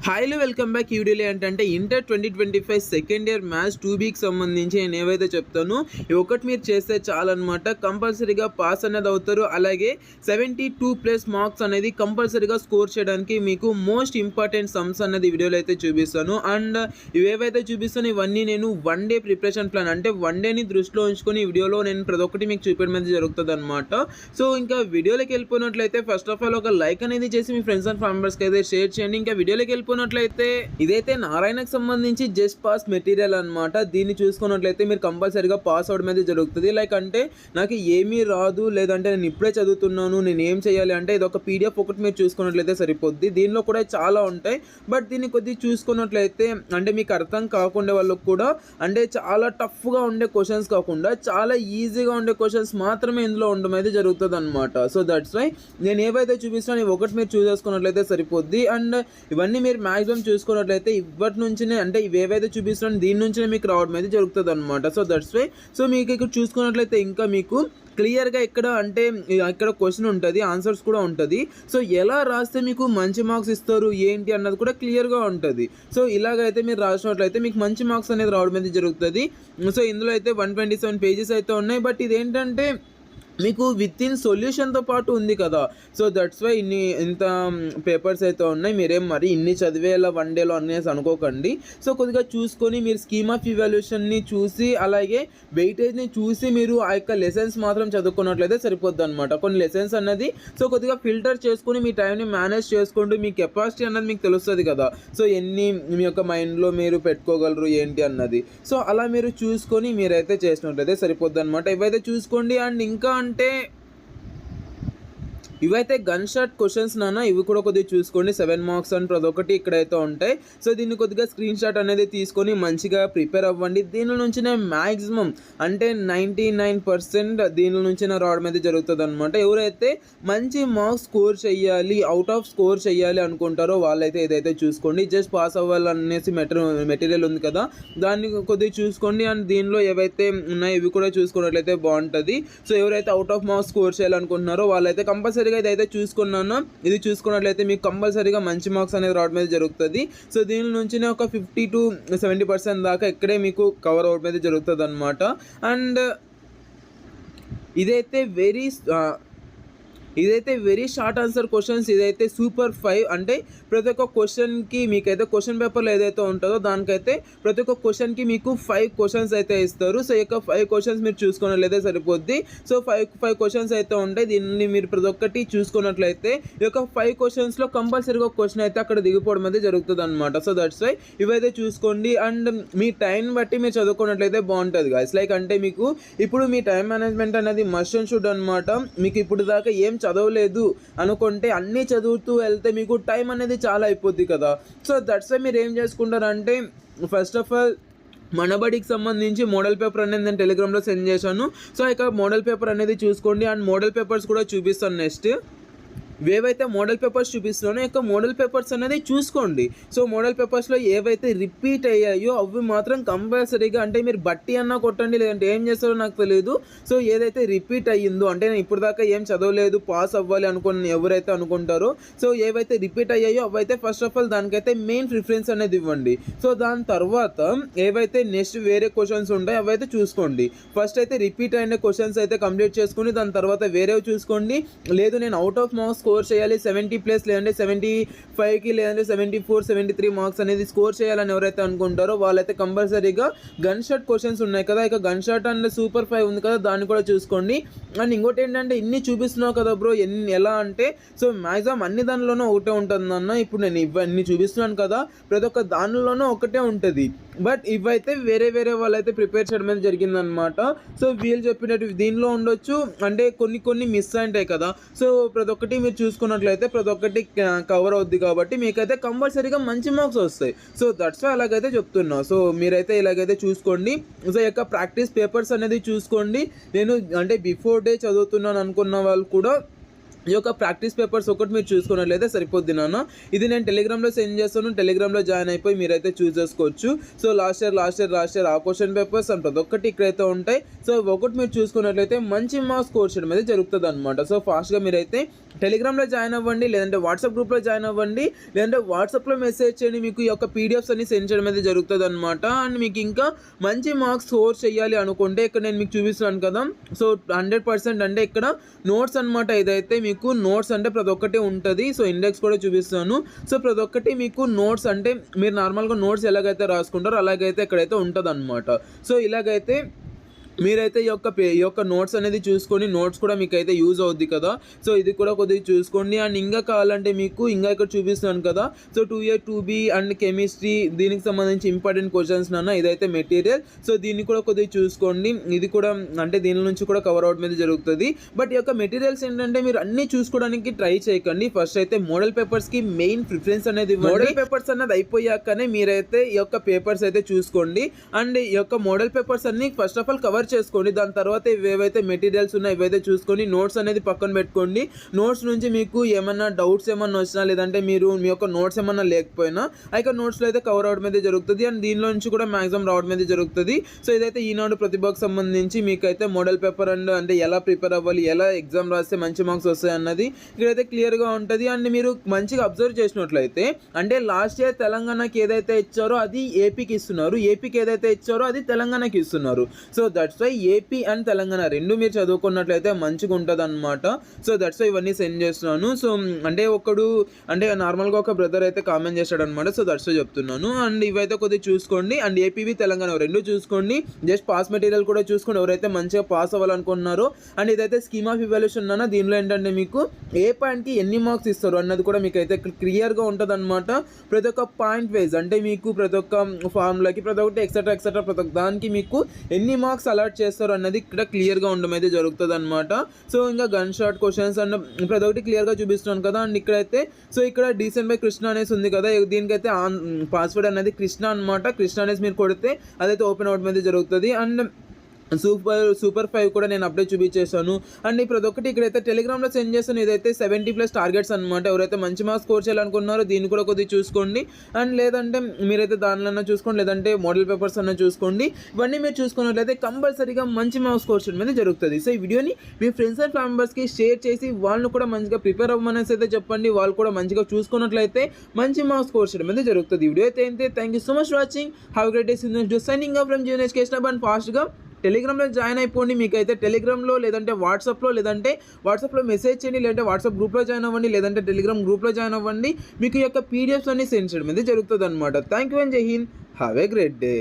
హాయ్లో welcome back. ఈ వీడియోలో ఏంటంటే ఇంటర్ 2025 సెకండ్ ఇయర్ మ్యాథ్స్ 2Bకి సంబంధించి నేను ఏవైతే చెప్తానో ఈ ఒకటి మీరు చేస్తే చాలన్నమాట. కంపల్సరీగా పాస్ అనేది అవుతారు. అలాగే 72+ మార్క్స్ అనేది కంపల్సరీగా స్కోర్ చేయడానికి మీకు మోస్ట్ ఇంపార్టెంట్ సమ్స్ అనేది వీడియోలో అయితే చూపిస్తాను. అండ్ ఇవేవైతే చూపిస్తాను ఇవన్నీ నేను 1 డే ప్రిపరేషన్ ప్లాన్ అంటే 1 డేని దృష్టిలో ఉంచుకొని ఈ వీడియోలో నేను ప్రతి ఒక్కటి మీకు చూపించడం అనేది జరుగుతుంది అనమాట. సో ఇంకా వీడియోలోకి వెళ్ళిపోయినట్లయితే ఫస్ట్ ఆఫ్ ఆల్ ఒక లైక్ అనేది చేసి మీ ఫ్రెండ్స్ అండ్ ఫ్యామిలీస్కి అయితే షేర్ చేయండి. ఇంకా వీడియోలోకి వెళ్ళిపోయినట్లయితే ఇదైతే నారాయణకు సంబంధించి జస్ట్ పాస్ మెటీరియల్ అనమాట. దీన్ని చూసుకున్నట్లయితే మీరు కంపల్సరీగా పాస్ అవడం అనేది జరుగుతుంది. లైక్ అంటే నాకు ఏమీ రాదు, లేదంటే నేను ఇప్పుడే చదువుతున్నాను, నేను ఏం చేయాలి అంటే ఇది ఒక పీడిఎఫ్ ఒకటి మీరు చూసుకున్నట్లయితే సరిపోద్ది. దీనిలో కూడా చాలా ఉంటాయి, బట్ దీన్ని కొద్దిగా చూసుకున్నట్లయితే అంటే మీకు అర్థం కాకుండా వాళ్ళకు కూడా అంటే చాలా టఫ్గా ఉండే క్వశ్చన్స్ కాకుండా చాలా ఈజీగా ఉండే క్వశ్చన్స్ మాత్రమే ఇందులో ఉండడం అయితే జరుగుతుంది అనమాట. సో దట్స్ వై నేను ఏవైతే చూపిస్తాను ఒకటి మీరు చూసేసుకున్నట్లయితే సరిపోద్ది. అండ్ ఇవన్నీ మీరు మ్యాక్సిమం చూసుకున్నట్లయితే ఇప్పటి నుంచినే అంటే ఇవేవైతే చూపిస్తున్నాను దీని నుంచినే మీకు రావడం అయితే జరుగుతుంది అనమాట. సో దట్స్ వై సో మీకు ఇక్కడ చూసుకున్నట్లయితే ఇంకా మీకు క్లియర్గా ఇక్కడ అంటే ఇక్కడ క్వశ్చన్ ఉంటుంది, ఆన్సర్స్ కూడా ఉంటుంది. సో ఎలా రాస్తే మీకు మంచి మార్క్స్ ఇస్తారు ఏంటి అన్నది కూడా క్లియర్గా ఉంటుంది. సో ఇలాగైతే మీరు రాసినట్లయితే మీకు మంచి మార్క్స్ అనేది రావడం అయితే జరుగుతుంది. సో ఇందులో అయితే 127 పేజెస్ అయితే ఉన్నాయి. బట్ ఇదేంటంటే మీకు విత్ ఇన్ సొల్యూషన్తో పాటు ఉంది కదా. సో దట్స్ వై ఇంత పేపర్స్ అయితే ఉన్నాయి. మీరేం మరి ఇన్ని చదివేలా 1 డేలో అనేసి అనుకోకండి. సో కొద్దిగా చూసుకొని మీరు స్కీమ్ ఆఫ్ ఇవాల్యూషన్ని చూసి అలాగే వెయిటేజ్ని చూసి మీరు ఆ యొక్క లెసన్స్ మాత్రం చదువుకున్నట్లయితే సరిపోద్ది అనమాట. కొన్ని లెసన్స్ అన్నది సో కొద్దిగా ఫిల్టర్ చేసుకొని మీ టైంని మేనేజ్ చేసుకుంటూ మీ కెపాసిటీ అన్నది మీకు తెలుస్తుంది కదా. సో ఎన్ని మీ యొక్క మైండ్లో మీరు పెట్టుకోగలరు ఏంటి అన్నది. సో అలా మీరు చూసుకొని మీరైతే చేసినట్లయితే సరిపోద్ది అనమాట. ఇవైతే చూసుకోండి. అండ్ ఇంకా అంటే ఇవైతే గన్ షాట్ క్వశ్చన్స్ నాన్న, ఇవి కూడా కొద్దిగా చూసుకోండి. 7 మార్క్స్ అని ప్రతి ఒక్కటి ఇక్కడైతే ఉంటాయి. సో దీన్ని కొద్దిగా స్క్రీన్ షాట్ అనేది తీసుకొని మంచిగా ప్రిపేర్ అవ్వండి. దీని నుంచినే మ్యాక్సిమం అంటే 99% దీని నుంచినే రావడం అయితే జరుగుతుంది అనమాట. ఎవరైతే మంచి మార్క్స్ స్కోర్ చేయాలి, అవుట్ ఆఫ్ స్కోర్ చేయాలి అనుకుంటారో వాళ్ళైతే ఏదైతే చూసుకోండి. జస్ట్ పాస్ అవ్వాలనేసి మెటీరియల్ ఉంది కదా, దాన్ని కొద్దిగా చూసుకోండి. అండ్ దీనిలో ఏవైతే ఉన్నాయో ఇవి కూడా చూసుకున్నట్లయితే బాగుంటుంది. సో ఎవరైతే అవుట్ ఆఫ్ మార్క్స్ స్కోర్ చేయాలనుకుంటున్నారో వాళ్ళైతే కంపల్సరీ ఇదైతే చూసుకున్నాను. ఇది చూసుకున్నట్లయితే మీకు కంపల్సరీగా మంచి మార్క్స్ అనేది రావడం అనేది జరుగుతుంది. సో దీని నుంచినే ఒక 50 to 70% దాకా ఇక్కడే మీకు కవర్ అవడం అనేది జరుగుతుంది అనమాట. అండ్ ఇదైతే వెరీ షార్ట్ ఆన్సర్ క్వశ్చన్స్. ఇదైతే సూపర్ 5 అంటే ప్రతి ఒక్క క్వశ్చన్కి మీకైతే క్వశ్చన్ పేపర్లో ఏదైతే ఉంటుందో దానికైతే ప్రతి ఒక్క క్వశ్చన్కి మీకు 5 క్వశ్చన్స్ అయితే ఇస్తారు. సో ఈ యొక్క 5 క్వశ్చన్స్ మీరు చూసుకున్నట్లయితే సరిపోద్ది. సో 5 క్వశ్చన్స్ అయితే ఉంటాయి. దీన్ని మీరు ప్రతి ఒక్కటి చూసుకున్నట్లయితే ఈ యొక్క 5 క్వశ్చన్స్లో కంపల్సరీగా క్వశ్చన్ అయితే అక్కడ దిగిపోవడం అయితే జరుగుతుంది అనమాట. సో దట్స్ వై ఇవైతే చూసుకోండి. అండ్ మీ టైం బట్టి మీరు చదువుకున్నట్లయితే బాగుంటుంది గాయ్స్. లైక్ అంటే మీకు ఇప్పుడు మీ టైం మేనేజ్మెంట్ అనేది మస్ట్ అండ్ షుడ్ అనమాట. మీకు ఇప్పుడు దాకా ఏం చదవలేదు అనుకుంటే అన్నీ చదువుతూ వెళ్తే మీకు టైం అనేది చాలా అయిపోద్ది కదా. సో దట్స్ వై మీరు ఏం చేసుకుంటారంటే ఫస్ట్ ఆఫ్ ఆల్ మనబడికి సంబంధించి మోడల్ పేపర్ అనేది నేను టెలిగ్రామ్లో సెండ్ చేశాను. సో ఇక మోడల్ పేపర్ అనేది చూసుకోండి. అండ్ మోడల్ పేపర్స్ కూడా చూపిస్తాను నెక్స్ట్. ఏవైతే మోడల్ పేపర్స్ చూపిస్తున్నానో యొక్క మోడల్ పేపర్స్ అనేది చూసుకోండి. సో మోడల్ పేపర్స్లో ఏవైతే రిపీట్ అయ్యాయో అవి మాత్రం కంపల్సరీగా అంటే మీరు బట్టి అన్నా కొట్టండి, లేదంటే ఏం చేస్తారో నాకు తెలియదు. సో ఏదైతే రిపీట్ అయ్యిందో అంటే నేను ఇప్పుడు దాకా ఏం చదవలేదు పాస్ అవ్వాలి అనుకుని ఎవరైతే అనుకుంటారో సో ఏవైతే రిపీట్ అయ్యాయో అవైతే ఫస్ట్ ఆఫ్ ఆల్ దానికైతే మెయిన్ ప్రిఫరెన్స్ అనేది ఇవ్వండి. సో దాని తర్వాత ఏవైతే నెక్స్ట్ వేరే క్వశ్చన్స్ ఉంటాయో అవైతే చూసుకోండి. ఫస్ట్ అయితే రిపీట్ అయిన క్వశ్చన్స్ అయితే కంప్లీట్ చేసుకుని దాని తర్వాత వేరేవి చూసుకోండి. లేదు నేను అవుట్ ఆఫ్ మార్క్స్ స్కోర్ చేయాలి 70+ లేదంటే 75కి లేదంటే 74, 73 మార్క్స్ అనేది స్కోర్ చేయాలని ఎవరైతే అనుకుంటారో వాళ్ళైతే కంపల్సరీగా గన్ షాట్ క్వశ్చన్స్ ఉన్నాయి కదా, ఇక గన్ షాట్ అండ్ సూపర్ 5 ఉంది కదా దాన్ని కూడా చూసుకోండి. అండ్ ఇంకోటి ఏంటంటే ఇన్ని చూపిస్తున్నావు కదా బ్రో ఎలా అంటే సో మ్యాక్సిమం అన్ని దానిలోనూ ఒకటే ఉంటుంది అన్న. ఇప్పుడు నేను ఇవన్నీ చూపిస్తున్నాను కదా ప్రతి ఒక్క దానిలోనూ ఒకటే ఉంటుంది. బట్ ఇవైతే వేరే వాళ్ళైతే ప్రిపేర్ చేయడం జరిగిందనమాట. సో వీళ్ళు చెప్పినట్టు దీనిలో ఉండొచ్చు అంటే కొన్ని మిస్ అయింటాయి కదా. సో ప్రతి ఒక్కటి మీరు చూసుకున్నట్లయితే ప్రతి ఒక్కటి కవర్ అవుద్ది కాబట్టి మీకైతే కంపల్సరీగా మంచి మార్క్స్ వస్తాయి. సో దట్స్ వై అలాగైతే చెప్తున్నా. సో మీరైతే ఇలాగైతే చూసుకోండి. సో ఈ యొక్క ప్రాక్టీస్ పేపర్స్ అనేది చూసుకోండి. నేను అంటే బిఫోర్ డే చదువుతున్నాను అనుకున్న వాళ్ళు కూడా ఈ యొక్క ప్రాక్టీస్ పేపర్స్ ఒకటి మీరు చూసుకున్నట్లయితే సరిపోద్ది నాన్న. ఇది నేను టెలిగ్రామ్లో సెండ్ చేస్తాను, టెలిగ్రామ్లో జాయిన్ అయిపోయి మీరైతే చూస్ చేసుకోవచ్చు. సో లాస్ట్ ఇయర్ ఆ క్వశ్చన్ పేపర్స్ అండ్ ప్రతి ఒక్కటి ఇక్కడైతే ఉంటాయి. సో ఒకటి మీరు చూసుకున్నట్లయితే మంచి మార్క్స్ స్కోర్ చేయడం అయితే జరుగుతుంది అనమాట. సో ఫాస్ట్గా మీరైతే టెలిగ్రామ్‌లో జాయిన్ అవ్వండి, లేదంటే వాట్సాప్ గ్రూప్‌లో జాయిన్ అవ్వండి, లేదంటే వాట్సాప్‌లో మెసేజ్ చేయండి. మీకు ఈ యొక్క పీడిఎఫ్స్ అన్ని సెండ్ చేయడం అయితే జరుగుతదనమాట. అండ్ మీకు ఇంకా మంచి మార్క్స్ స్కోర్ చేయాలి అనుకుంటే ఇక్కడ నేను మీకు చూపిస్తున్నాను కదా! సో, 100% అంటే ఇక్కడ నోట్స్ అనమాట. ఇదైతే మీకు నోట్స్ అంటే ప్రతి ఒక్కటి ఉంటది. సో, ఇండెక్స్ కూడా చూపిస్తాను. సో, ప్రతి ఒక్కటి మీకు నోట్స్ అంటే మీరు నార్మల్‌గా నోట్స్ ఎలాగైతే రాసుకుంటారో అలాగైతే ఇక్కడైతే ఉంటదనమాట. సో, ఇలాగైతే మీరైతే ఈ యొక్క నోట్స్ అనేది చూసుకొని నోట్స్ కూడా మీకైతే యూజ్ అవుద్ది కదా! సో, ఇది కూడా కొద్దిగా చూసుకోండి. అండ్ ఇంకా కావాలంటే మీకు ఇంకా ఇక్కడ చూపిస్తున్నాను కదా! So, 2A, 2B and chemistry దీనికి సంబంధించి ఇంపార్టెంట్ క్వెషన్స్ నాన్న ఇదైతే మెటీరియల్. సో, దీన్ని కూడా కొద్దిగా చూసుకోండి. ఇది కూడా అంటే దీని నుంచి కూడా కవర్ అవ్వడం అనేది జరుగుతది. బట్ ఈ యొక్క మెటీరియల్స్ ఏంటంటే మీరు అన్నీ చూసుకోవడానికి ట్రై చేయకండి. ఫస్ట్ అయితే మోడల్ పేపర్స్‌కి మెయిన్ ప్రిఫరెన్స్ అనేది ఇవ్వండి. మోడల్ పేపర్స్ అన్నది అయిపోయాకనే మీరైతే ఈ యొక్క పేపర్స్ అయితే చూసుకోండి. అండ్ ఈ యొక్క మోడల్ పేపర్స్ అన్నీ ఫస్ట్ ఆఫ్ ఆల్ కవర్ చేసుకోండి. దాని తర్వాత ఇవేవైతే మెటీరియల్స్ ఉన్నాయో ఇవైతే చూసుకొని నోట్స్ అనేది పక్కన పెట్టుకోండి. నోట్స్ నుంచి మీకు ఏమన్నా డౌట్స్ ఏమన్నా వచ్చినా లేదంటే మీరు మీ యొక్క నోట్స్ ఏమన్నా లేకపోయినా ఆ యొక్క నోట్స్లో అయితే కవర్ అవడం అయితే జరుగుతుంది. అండ్ దీనిలో నుంచి కూడా మ్యాక్సిమం రావడం అయితే జరుగుతుంది. సో, ఇదైతే ఈనాడు ప్రతిభకు సంబంధించి మీకైతే మోడల్ పేపర్ అండ్ అంటే ఎలా ప్రిపేర్ అవ్వాలి, ఎలా ఎగ్జామ్ రాస్తే మంచి మార్క్స్ వస్తాయి అన్నది ఇక్కడైతే క్లియర్గా ఉంటుంది. అండ్ మీరు మంచిగా అబ్జర్వ్ చేసినట్లయితే అంటే లాస్ట్ ఇయర్ తెలంగాణకి ఏదైతే ఇచ్చారో అది ఏపీకి ఇస్తున్నారు, ఏపీకి ఏదైతే ఇచ్చారో అది తెలంగాణకి ఇస్తున్నారు. So, that's why AP and Telangana రెండు మీరు చదువుకున్నట్లయితే మంచిగా ఉంటుందన్నమాట. సో, దట్స్ వై ఇవన్నీ సెండ్ చేస్తున్నాను. సో, అంటే ఒకడు అంటే నార్మల్గా ఒక బ్రదర్ అయితే కామెంట్ చేశాడనమాట. సో, దట్స్ వై చెప్తున్నాను. అండ్ ఇవైతే కొద్దిగా చూసుకోండి. అండ్ ఏపీవి తెలంగాణ రెండు చూసుకోండి. జస్ట్ పాస్ మెటీరియల్ కూడా చూసుకోండి ఎవరైతే మంచిగా పాస్ అవ్వాలనుకుంటున్నారో. అండ్ ఇదైతే స్కీమ్ ఆఫ్ ఇవాల్యుయేషన్ అన్న దీనిలో ఏంటంటే మీకు ఏ పాయింట్కి ఎన్ని మార్క్స్ ఇస్తారు అన్నది కూడా మీకు అయితే క్లియర్గా ఉంటుందన్నమాట. ప్రతి ఒక్క పాయింట్ వైజ్ అంటే మీకు ప్రతి ఒక్క ఫార్ములాకి ప్రతి ఒక్కటి ఎక్సెట్రా ప్రతి ఒక్క దానికి మీకు ఎన్ని మార్క్స్ అలాట్ చేస్తారు అన్నది ఇక్కడ క్లియర్గా ఉండడం అయితే జరుగుతుంది అనమాట. సో, ఇంకా గన్ షాట్ క్వశ్చన్స్ అండ్ ప్రతి ఒక్కటి క్లియర్గా చూపిస్తున్నాను కదా. అండ్ ఇక్కడైతే సో ఇక్కడ డీసెంట్ బై కృష్ణ అనేసి ఉంది కదా, దీనికైతే పాస్వర్డ్ అనేది కృష్ణ అనమాట. కృష్ణ అనేసి మీరు కొడితే అదైతే ఓపెన్ అవడం అయితే జరుగుతుంది. అండ్ సూపర్ 5 కూడా నేను అప్డేట్ చూపించేసాను. అండ్ ప్రతి ఒక్కటి ఇక్కడైతే టెలిగ్రామ్లో సెండ్ చేస్తాను. ఇదైతే 70+ టార్గెట్స్ అనమాట. ఎవరైతే మంచి మార్క్స్ స్కోర్ చేయాలనుకున్నారో దీన్ని కూడా కొద్దిగా చూసుకోండి. అండ్ లేదంటే మీరైతే దానిలో చూసుకోండి, లేదంటే మోడల్ పేపర్స్ అన్న చూసుకోండి. ఇవన్నీ మీరు చూసుకున్నట్లయితే కంపల్సరీగా మంచి మార్క్స్ స్కోర్ చేయడం అనేది జరుగుతుంది. సో, ఈ వీడియోని మీ ఫ్రెండ్స్ అండ్ ఫ్యామిలీ మెంబర్స్కి షేర్ చేసి వాళ్ళని కూడా మంచిగా ప్రిపేర్ అవ్వమనేసి అయితే చెప్పండి. వాళ్ళు కూడా మంచిగా చూసుకున్నట్లయితే మంచి మార్క్స్ స్కోర్ చేయడం అనేది జరుగుతుంది. ఈ వీడియో అయితే thank you so much watching. Have great day. Signing off from Jeevan education and ఫాస్ట్గా టెలిగ్రామ్లో జాయిన్ అయిపోండి. మీకైతే టెలిగ్రామ్లో లేదంటే వాట్సాప్లో మెసేజ్ చేయండి, లేదంటే వాట్సాప్ గ్రూప్లో జాయిన్ అవ్వండి, లేదంటే టెలిగ్రామ్ గ్రూప్లో జాయిన్ అవ్వండి. మీకు ఈ యొక్క పీడిఎఫ్స్ అన్ని సెండ్ చేయడం అనేది జరుగుతుంది అనమాట. థ్యాంక్ యూ అండ్ జై Hind. Have a great day.